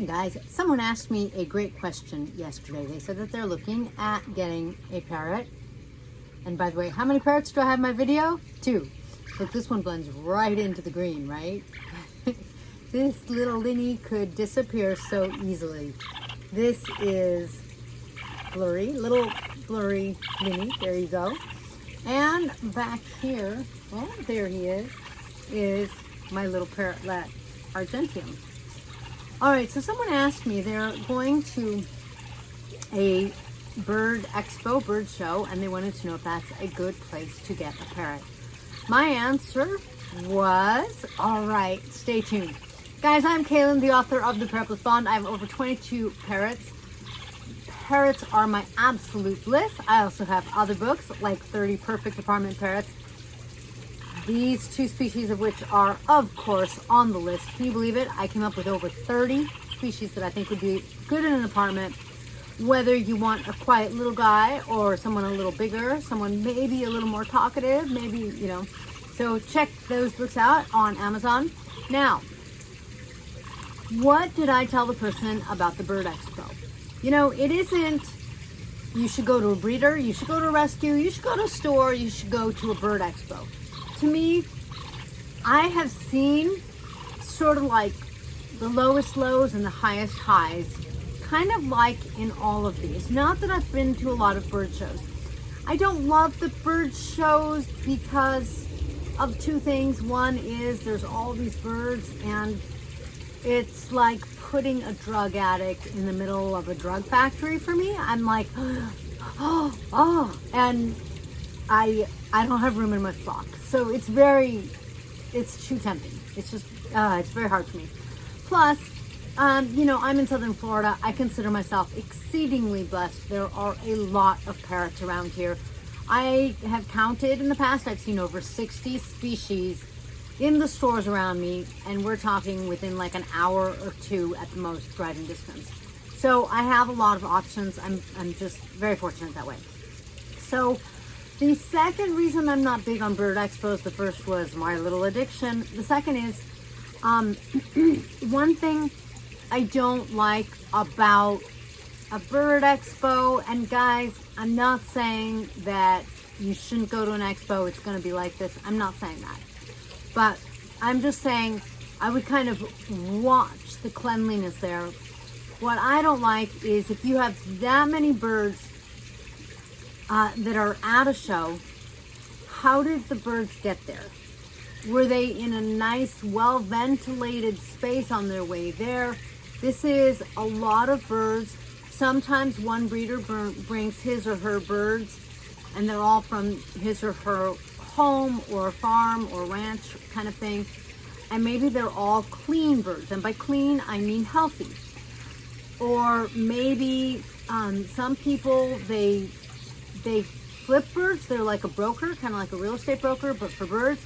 Guys, someone asked me a great question yesterday. They said that they're looking at getting a parrot. And by the way, how many parrots do I have in my video? 2. Look, this one blends right into the green, right? This little Linny could disappear so easily. This is blurry, little blurry Linny. There you go. And back here, oh, there he is my little parrotlet, Argentium. All right, so someone asked me, they're going to a bird expo, bird show, and they wanted to know if that's a good place to get a parrot. My answer was, all right, stay tuned. Guys, I'm Kaylin, the author of The Parrot Bliss Bond. I have over 22 parrots. Parrots are my absolute bliss. I also have other books, like 30 Perfect Apartment Parrots. These 2 species of which are, of course, on the list. Can you believe it? I came up with over 30 species that I think would be good in an apartment. Whether you want a quiet little guy or someone a little bigger, someone maybe a little more talkative, maybe, you know. So check those books out on Amazon. Now, what did I tell the person about the Bird Expo? You know, it isn't, you should go to a breeder, you should go to a rescue, you should go to a store, you should go to a Bird Expo. To me, I have seen sort of like the lowest lows and the highest highs, kind of like in all of these. Not that I've been to a lot of bird shows. I don't love the bird shows because of 2 things. One is there's all these birds and it's like putting a drug addict in the middle of a drug factory for me. I'm like, oh, and I don't have room in my flock. So it's too tempting. It's just, it's very hard for me. Plus, you know, I'm in Southern Florida. I consider myself exceedingly blessed. There are a lot of parrots around here. I have counted in the past, I've seen over 60 species in the stores around me, and we're talking within like an hour or 2 at the most driving distance. So I have a lot of options. I'm just very fortunate that way. So the second reason I'm not big on bird expos, the first was my little addiction. The second is, one thing I don't like about a bird expo, and guys, I'm not saying that you shouldn't go to an expo, it's going to be like this. I'm not saying that. But I'm just saying I would kind of watch the cleanliness there. What I don't like is if you have that many birds that are at a show, how did the birds get there? Were they in a nice, well-ventilated space on their way there? This is a lot of birds. Sometimes one breeder brings his or her birds, and they're all from his or her home or farm or ranch kind of thing. And maybe they're all clean birds. And by clean, I mean healthy. Or maybe some people, they flip birds. They're like a broker, kind of like a real estate broker, but for birds.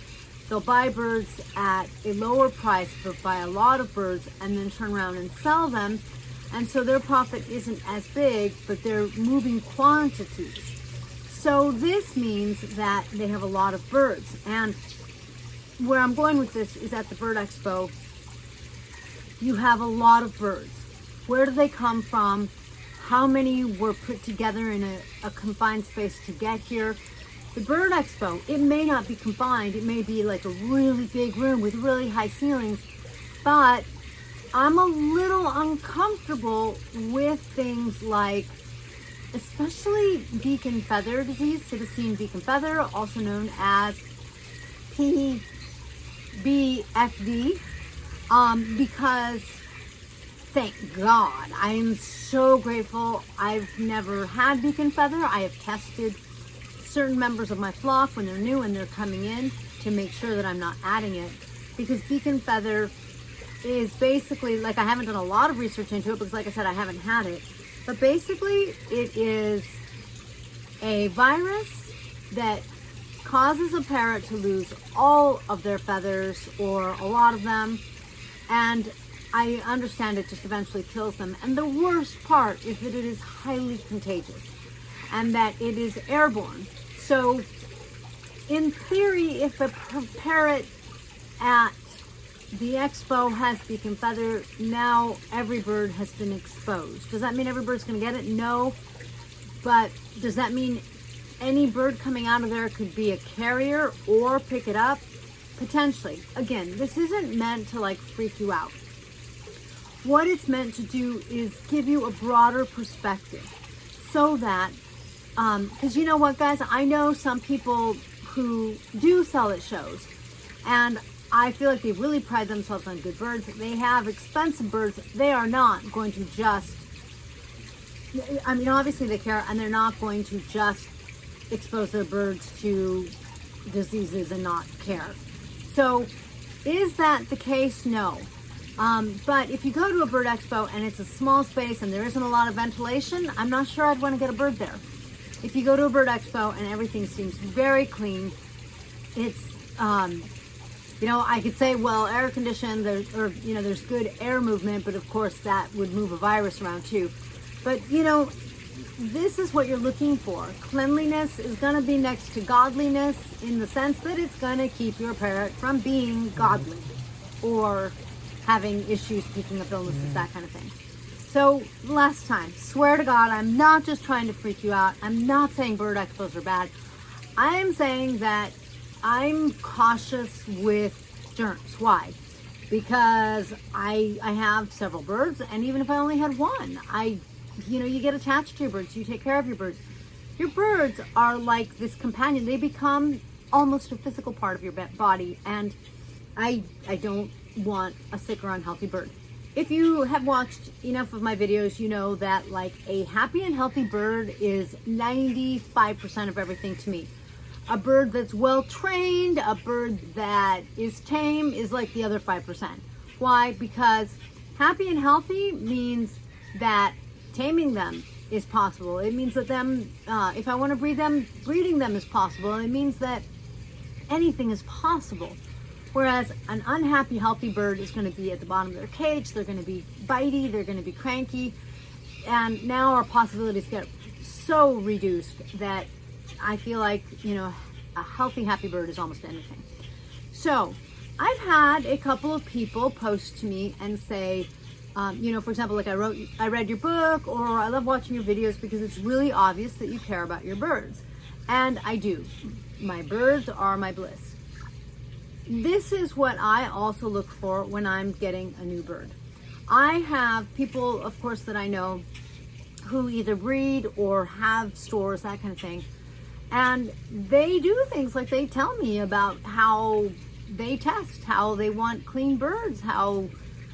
They'll buy birds at a lower price, but buy a lot of birds and then turn around and sell them. And so their profit isn't as big, but they're moving quantities. So this means that they have a lot of birds. And where I'm going with this is at the Bird Expo, you have a lot of birds. Where do they come from? How many were put together in a confined space to get here? The Bird Expo, it may not be confined. It may be like a really big room with really high ceilings, but I'm a little uncomfortable with things like, especially beak and feather disease, Citizen beak and feather, also known as PBFD, because thank God, I am so grateful. I've never had beak and feather. I have tested certain members of my flock when they're new and they're coming in to make sure that I'm not adding it, because beak and feather is basically, like, I haven't done a lot of research into it because, like I said, I haven't had it, but basically it is a virus that causes a parrot to lose all of their feathers or a lot of them, and I understand it just eventually kills them. And the worst part is that it is highly contagious and that it is airborne. So in theory, if a parrot at the expo has beak and feather. Now every bird has been exposed. Does that mean every bird's going to get it? No. But does that mean any bird coming out of there could be a carrier or pick it up? Potentially. Again, this isn't meant to like freak you out. What it's meant to do is give you a broader perspective so that, because you know what, guys, I know some people who do sell at shows, and I feel like they really pride themselves on good birds. They have expensive birds. They are not going to just, I mean, obviously they care, and they're not going to just expose their birds to diseases and not care. So is that the case? No. But if you go to a bird expo and it's a small space and there isn't a lot of ventilation, I'm not sure I'd want to get a bird there. If you go to a bird expo and everything seems very clean, it's, you know, I could say, well, air conditioned, there's good air movement, but of course that would move a virus around too. But, you know, this is what you're looking for. Cleanliness is going to be next to godliness in the sense that it's going to keep your parrot from being godly or having issues picking up illnesses, that kind of thing. So last time, swear to God, I'm not just trying to freak you out. I'm not saying bird expos are bad. I am saying that I'm cautious with germs. Why? Because I have several birds, and even if I only had one, you get attached to your birds. You take care of your birds. Your birds are like this companion. They become almost a physical part of your body, and I don't want a sick or unhealthy bird. If you have watched enough of my videos, you know that like a happy and healthy bird is 95% of everything to me. A bird that's well trained, a bird that is tame is like the other 5%. Why? Because happy and healthy means that taming them is possible. It means that if I want to breed them, breeding them is possible. And it means that anything is possible. Whereas an unhappy, healthy bird is going to be at the bottom of their cage. They're going to be bitey. They're going to be cranky. And now our possibilities get so reduced that I feel like, a healthy, happy bird is almost anything. So I've had a couple of people post to me and say, for example, like I read your book, or I love watching your videos because it's really obvious that you care about your birds. And I do. My birds are my bliss. This is what I also look for when I'm getting a new bird. I have people, of course, that I know who either breed or have stores, that kind of thing. And they do things like they tell me about how they test, how they want clean birds, how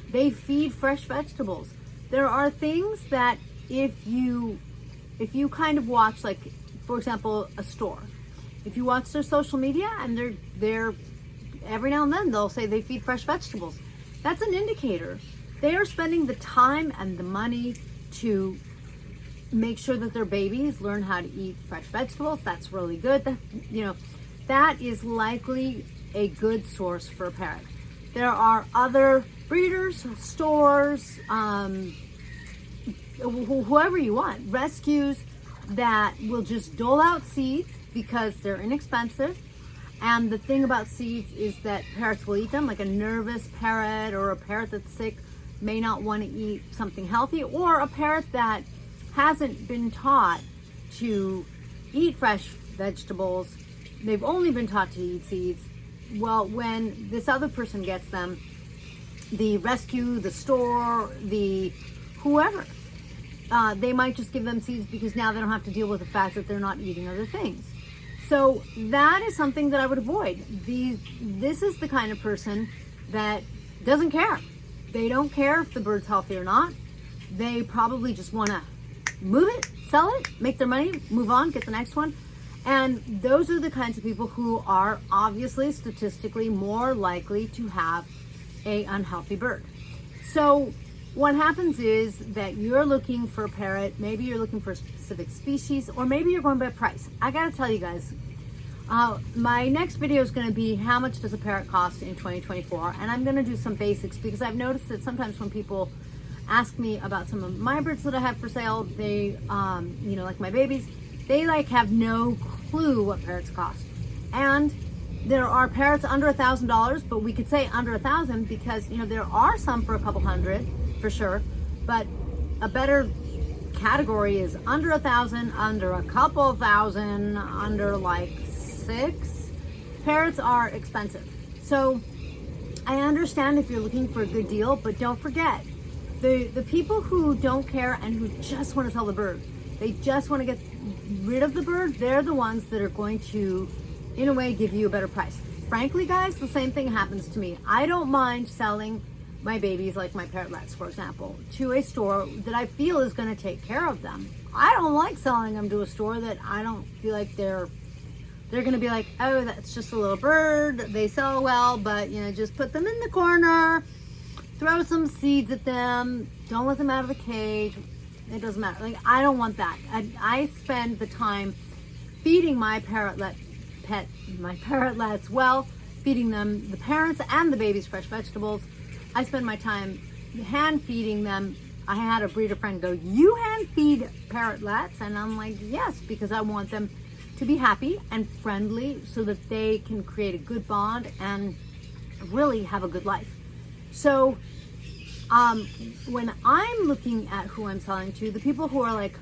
they feed fresh vegetables. There are things that if you kind of watch, like, for example, a store, if you watch their social media and they're every now and then they'll say they feed fresh vegetables. That's an indicator. They are spending the time and the money to make sure that their babies learn how to eat fresh vegetables. That's really good. That is likely a good source for a parrot. There are other breeders, stores, whoever you want, rescues that will just dole out seeds because they're inexpensive. And the thing about seeds is that parrots will eat them. Like a nervous parrot or a parrot that's sick may not want to eat something healthy, or a parrot that hasn't been taught to eat fresh vegetables. They've only been taught to eat seeds. Well, when this other person gets them, the rescue, the store, the whoever, they might just give them seeds because now they don't have to deal with the fact that they're not eating other things. So that is something that I would avoid. This is the kind of person that doesn't care. They don't care if the bird's healthy or not. They probably just want to move it, sell it, make their money, move on, get the next one. And those are the kinds of people who are obviously statistically more likely to have an unhealthy bird. So what happens is that you're looking for a parrot, maybe you're looking for a specific species, or maybe you're going by price. I gotta tell you guys, my next video is gonna be how much does a parrot cost in 2024, and I'm gonna do some basics because I've noticed that sometimes when people ask me about some of my birds that I have for sale, they, like my babies, they have no clue what parrots cost. And There are parrots under $1,000, but we could say under 1,000 because, you know, there are some for a couple hundred for sure, but a better category is under 1,000, under a couple thousand, under like 6. Parrots are expensive. So I understand if you're looking for a good deal, but don't forget, the people who don't care and who just want to sell the bird, they just want to get rid of the bird, they're the ones that are going to, in a way, give you a better price. Frankly, guys, the same thing happens to me. I don't mind selling my babies, like my parrotlets, for example, to a store that I feel is going to take care of them. I don't like selling them to a store that I don't feel like they're going to be like, oh, that's just a little bird. They sell well, but, you know, just put them in the corner, throw some seeds at them, don't let them out of the cage. It doesn't matter. Like, I don't want that. I spend the time feeding my parrotlets well, feeding them, the parents and the babies, fresh vegetables. I spend my time hand feeding them. I had a breeder friend go, you hand feed parrotlets? And I'm like, yes, because I want them to be happy and friendly so that they can create a good bond and really have a good life. So when I'm looking at who I'm selling to, the people who are like,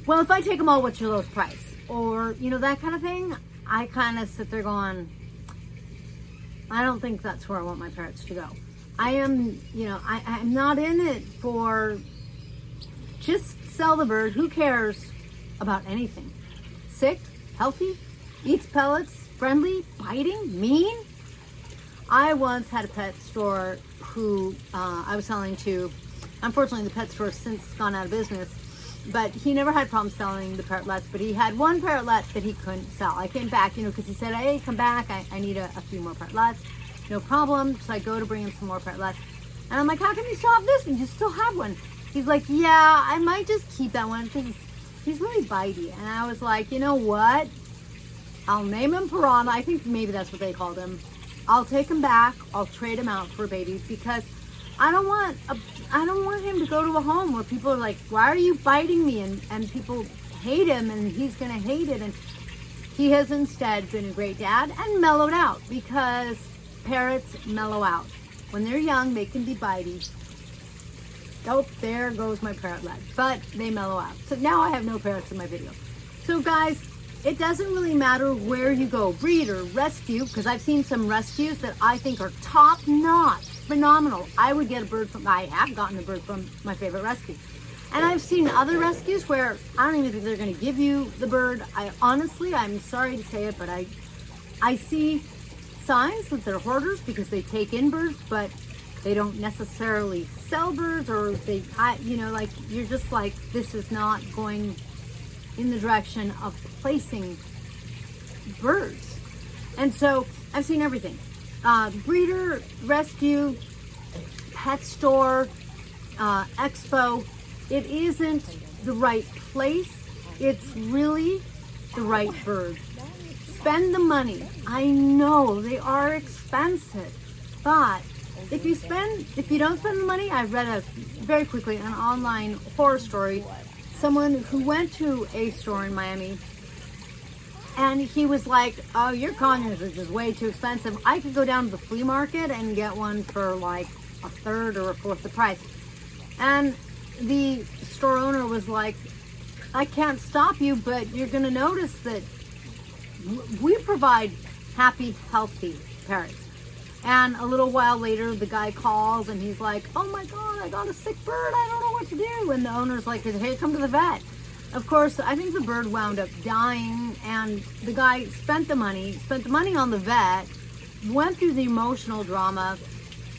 well, if I take them all, what's your lowest price? Or, you know, that kind of thing, I kind of sit there going, I don't think that's where I want my parrots to go. I am, you know, I'm not in it for just sell the bird. Who cares about anything? Sick, healthy, eats pellets, friendly, biting, mean. I once had a pet store who I was selling to. Unfortunately, the pet store has since gone out of business, but he never had problems selling the parrotlets, but he had one parrotlet that he couldn't sell. I came back, you know, because he said, hey, come back, I need a few more parrotlets. No problem. So I go to bring him some more parrotlets. And I'm like, how can you still have this? And you still have one. He's like, yeah, I might just keep that one because he's really bitey. And I was like, you know what? I'll name him Parrot. I think maybe that's what they called him. I'll take him back. I'll trade him out for babies because I don't want him to go to a home where people are like, why are you biting me? And people hate him and he's going to hate it. And he has instead been a great dad and mellowed out because parrots mellow out. When they're young, they can be bitey. Oh, there goes my parrotlet. But they mellow out. So now I have no parrots in my video. So guys, it doesn't really matter where you go, breed or rescue, because I've seen some rescues that I think are top notch, phenomenal. I have gotten a bird from my favorite rescue. And I've seen other rescues where I don't even think they're going to give you the bird. I'm sorry to say it, but I see signs that they're hoarders because they take in birds, but they don't necessarily sell birds, or you're just like, this is not going in the direction of placing birds. And so I've seen everything. Breeder, rescue, pet store, expo. It isn't the right place. It's really the right bird. Spend the money. I know they are expensive, but if you don't spend the money, I read very quickly an online horror story. Someone who went to a store in Miami and he was like, oh, your conures are just way too expensive. I could go down to the flea market and get one for like a third or a fourth the price. And the store owner was like, I can't stop you, but you're going to notice that we provide happy, healthy parrots. And a little while later, the guy calls and he's like, oh my God, I got a sick bird. I don't know what to do. And the owner's like, hey, come to the vet. Of course, I think the bird wound up dying, and the guy spent the money on the vet, went through the emotional drama,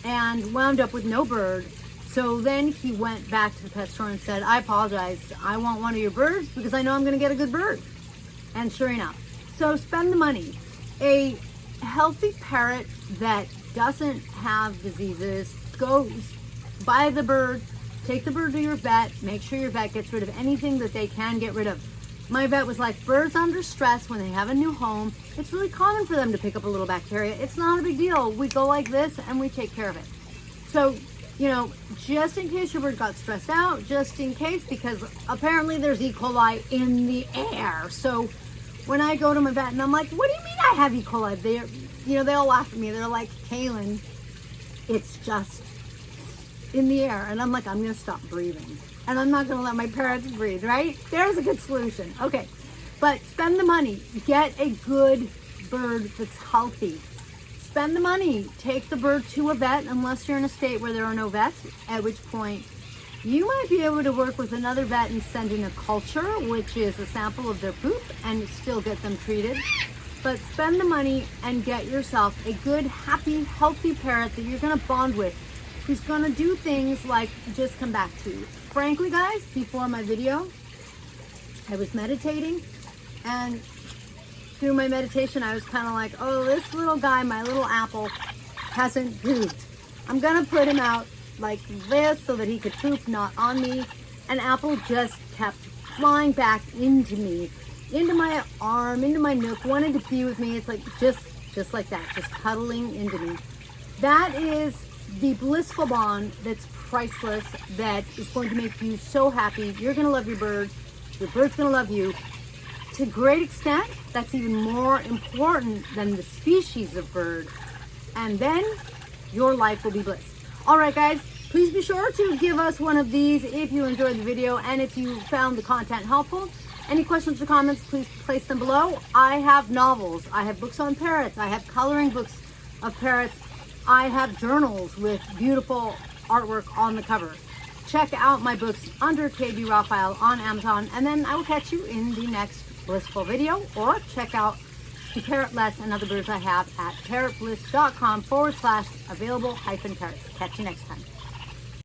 and wound up with no bird. So then he went back to the pet store and said, I apologize. I want one of your birds because I know I'm going to get a good bird. And sure enough. So spend the money. A healthy parrot that doesn't have diseases, go buy the bird, take the bird to your vet, make sure your vet gets rid of anything that they can get rid of. My vet was like, birds under stress when they have a new home, it's really common for them to pick up a little bacteria. It's not a big deal. We go like this and we take care of it. So, just in case your bird got stressed out, just in case, because apparently there's E. coli in the air. So when I go to my vet and I'm like, what do you mean I have E. coli? you know, they all laugh at me. They're like, Kaylin, it's just in the air. And I'm like, I'm going to stop breathing. And I'm not going to let my parrots breathe, right? There's a good solution. Okay. But spend the money. Get a good bird that's healthy. Spend the money. Take the bird to a vet, unless you're in a state where there are no vets, at which point you might be able to work with another vet and send in a culture, which is a sample of their poop, and still get them treated. But spend the money and get yourself a good, happy, healthy parrot that you're going to bond with, who's going to do things like just come back to you. Frankly, guys, before my video, I was meditating, and through my meditation, I was kind of like, oh, this little guy, my little apple, hasn't pooped. I'm going to put him out like this so that he could poop, not on me. And Apple just kept flying back into me, into my arm, into my nook, wanted to be with me. It's like just like that, just cuddling into me. That is the blissful bond that's priceless, that is going to make you so happy. You're going to love your bird's going to love you. To a great extent, that's even more important than the species of bird. And then your life will be bliss. All right, guys, please be sure to give us one of these if you enjoyed the video and if you found the content helpful. Any questions or comments, please place them below. I have novels. I have books on parrots. I have coloring books of parrots. I have journals with beautiful artwork on the cover. Check out my books under KB Raphael on Amazon, and then I will catch you in the next blissful video, or check out the parrotlets and other birds I have at parrotbliss.com/available-parrots. Catch you next time.